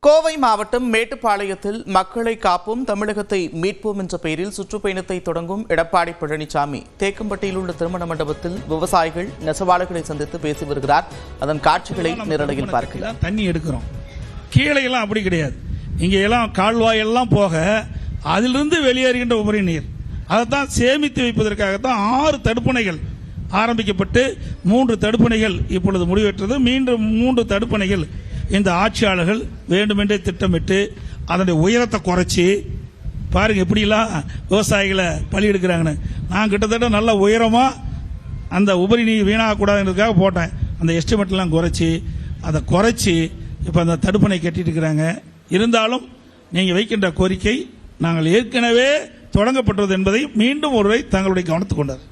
கோவை மாவட்டம் மேட்டுப்பாளையத்தில் மக்களை காப்போம் தமிழகத்தை மீட்போம் என்ற பெயரில் சுற்றுப்பயணத்தை தொடங்கும் எடப்பாடி பழனிசாமி தேக்கம்பட்டியில் உள்ள திருமண மண்டபத்தில் விவசாயிகள் நெசவாளர்களை சந்தித்து பேசி வருகிறார். அதன் காட்சிகளை நேரலையில் பார்க்கலாம். தண்ணி எடுக்கிறோம், கீழே எல்லாம் அப்படி கிடையாது. இங்க எல்லாம் கால்வாயெல்லாம் போக அதிலிருந்து வெளியேறுகின்ற உபரி நீர் அதைத்தான் சேமித்து வைப்பதற்காகத்தான் 6 தடுப்பணைகள் ஆரம்பிக்கப்பட்டு 3 தடுப்பணைகள் இப்பொழுது முடிவெற்றது. மீண்டும் 3 தடுப்பணைகள் இந்த ஆட்சியாளர்கள் வேண்டுமென்றே திட்டமிட்டு அதனுடைய உயரத்தை குறைச்சி பாருங்க எப்படிலாம் விவசாயிகளை பலி எடுக்கிறாங்கன்னு. நான் கிட்டத்தட்ட நல்ல உயரமா அந்த உபரி நீர் வீணாகக்கூடாதுன்றதுக்காக போட்டேன். அந்த எஸ்டிமேட்லாம் குறைச்சி அதை குறைச்சி இப்போ அந்த தடுப்பணை கட்டிட்டு இருக்கிறாங்க. இருந்தாலும் நீங்கள் வைக்கின்ற கோரிக்கை நாங்கள் ஏற்கனவே தொடங்கப்பட்டது என்பதை மீண்டும் ஒருவரை தங்களுடைய கவனத்துக் கொண்டார்.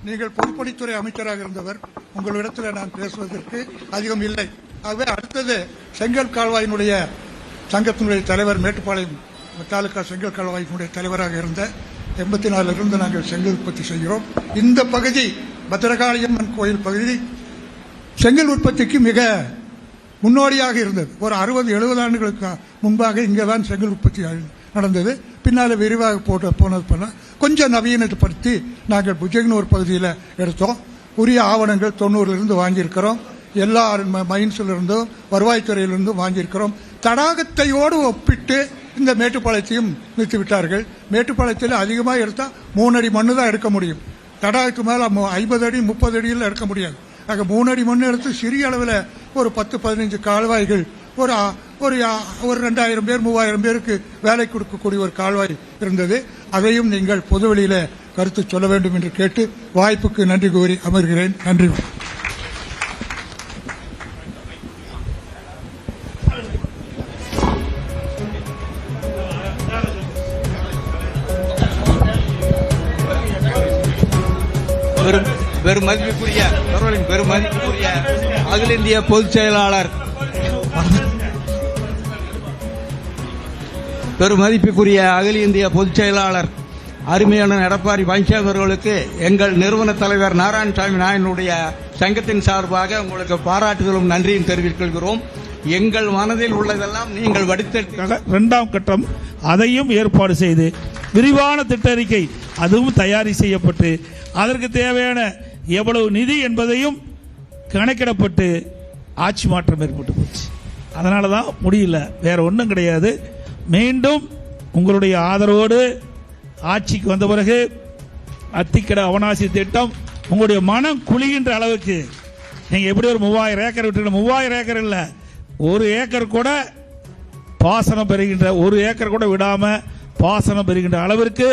நீங்கள் பொதுப்பணித்துறை அமைச்சராக இருந்தவர், உங்களிடத்தில் நான் பேசுவதற்கு அதிகம் இல்லை. ஆகவே அடுத்தது செங்கல் கால்வாயினுடைய சங்கத்தினுடைய தலைவர், மேட்டுப்பாளையம் தாலுகா செங்கல் கால்வாயினுடைய தலைவராக இருந்த 84 இருந்து நாங்கள் செங்கல் உற்பத்தி செய்கிறோம். இந்த பகுதி பத்திரகாளியம்மன் கோயில் பகுதி செங்கல் உற்பத்திக்கு மிக முன்னோடியாக இருந்தது. ஒரு 60-70 ஆண்டுகளுக்கு முன்பாக இங்கே தான் செங்கல் உற்பத்தி நடந்தது. பின்னால் விரிவாக போனது கொஞ்சம் நவீனப்படுத்தி நாங்கள் புஜகனூர் பகுதியில் எடுத்தோம். உரிய ஆவணங்கள் 90லிருந்து வாங்கியிருக்கிறோம். எல்லா மைன்ஸிலிருந்தும் வருவாய்த்துறையிலிருந்தும் வாங்கியிருக்கிறோம். தடாகத்தையோடு ஒப்பிட்டு இந்த மேட்டுப்பாளையத்தையும் நிறுத்திவிட்டார்கள். மேட்டுப்பாளையத்தில் அதிகமாக எடுத்தால் 3 அடி மண்ணு தான் எடுக்க முடியும். தடாகத்துக்கு மேலே 50 அடி 30 அடியில் எடுக்க முடியாது. ஆக 3 அடி மண் எடுத்து சிறிய அளவில் ஒரு 10-15 கால்வாய்கள் ஒரு 2000 பேர் 3000 பேருக்கு வேலை கொடுக்கக்கூடிய ஒரு கால்வாய் இருந்தது. அதையும் நீங்கள் பொதுவெளியில கருத்து சொல்ல வேண்டும் என்று கேட்டு வாய்ப்புக்கு நன்றி கூறி அமர்கிறேன். நன்றி. பெருமதிப்புக்குரிய அகில இந்திய பொதுச் செயலாளர், பெருமதிப்புக்குரிய அகில இந்திய பொதுச் செயலாளர் அருமையான எடப்பாடி பழனிசாமி அவர்களுக்கு எங்கள் நிறுவன தலைவர் நாராயணசாமி நாயனுடைய சங்கத்தின் சார்பாக உங்களுக்கு பாராட்டுதலும் நன்றியும் தெரிவித்துக் கொள்கிறோம். எங்கள் மனதில் உள்ளதெல்லாம் நீங்கள் வடித்த 2ஆம் கட்டம் அதையும் ஏற்பாடு செய்து விரிவான திட்ட அறிக்கை அதுவும் தயாரி செய்யப்பட்டு அதற்கு தேவையான எவ்வளவு நிதி என்பதையும் கணக்கிடப்பட்டு ஆட்சி மாற்றம் ஏற்பட்டு போச்சு. அதனால தான் முடியல, வேற ஒன்றும் கிடையாது. மீண்டும் உங்களுடைய ஆதரவோடு ஆட்சிக்கு வந்த பிறகு அத்திக்கடை அவனாசி திட்டம் உங்களுடைய மனம் குளிகின்ற அளவுக்கு நீங்க எப்படி ஒரு 3000 ஏக்கர் விட்டு 3000 ஏக்கர் இல்ல, 1 ஏக்கர் கூட பாசனம் பெறுகின்ற 1 ஏக்கர் கூட விடாம பாசனம் பெறுகின்ற அளவிற்கு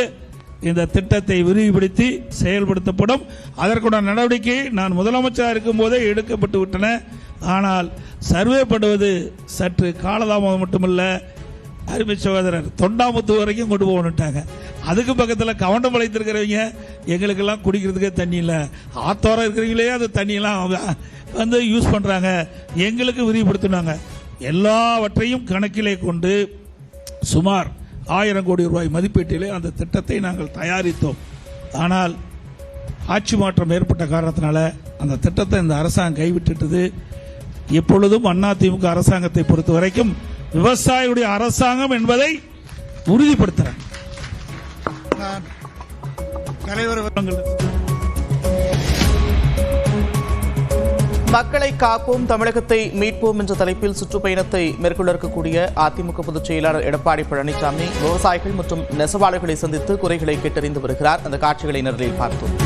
இந்த திட்டத்தை விரிவுபடுத்தி செயல்படுத்தப்படும். அதற்குள்ள நடவடிக்கை நான் முதலமைச்சராக இருக்கும் போதே எடுக்கப்பட்டு விட்டன. ஆனால் சர்வே பண்ணுவது சற்று காலதாமதம் மட்டுமல்ல, அருமை சகோதரர் தொண்டாமுத்து வரைக்கும் கொண்டு போகணுட்டாங்க. அதுக்கு பக்கத்தில் கவண்டம்பாளையத்தில் இருக்கிறவங்க எங்களுக்கெல்லாம் குடிக்கிறதுக்கே தண்ணி இல்லை, ஆத்தோரம் இருக்கிறவங்களே அந்த தண்ணியெல்லாம் வந்து யூஸ் பண்ணுறாங்க, எங்களுக்கு விரிவுபடுத்தினாங்க. எல்லாவற்றையும் கணக்கிலே கொண்டு சுமார் 1000 கோடி ரூபாய் மதிப்பீட்டிலே அந்த திட்டத்தை நாங்கள் தயாரித்தோம். ஆனால் ஆட்சி மாற்றம் ஏற்பட்ட காரணத்தினால அந்த திட்டத்தை இந்த அரசாங்கம் கைவிட்டுட்டது. எப்பொழுதும் அதிமுக அரசாங்கத்தை பொறுத்த வரைக்கும் விவசாயியுடைய அரசாங்கம் என்பதை உறுதிப்படுத்துறேன். மக்களை காப்போம் தமிழகத்தை மீட்போம் என்ற தலைப்பில் சுற்றுப்பயணத்தை மேற்கொள்ள இருக்கக்கூடிய அதிமுக பொதுச் செயலாளர் எடப்பாடி பழனிசாமி விவசாயிகள் மற்றும் நெசவாளர்களை சந்தித்து குறைகளை கேட்டறிந்து வருகிறார். அந்த காட்சிகளை நேரில் பார்த்தோம்.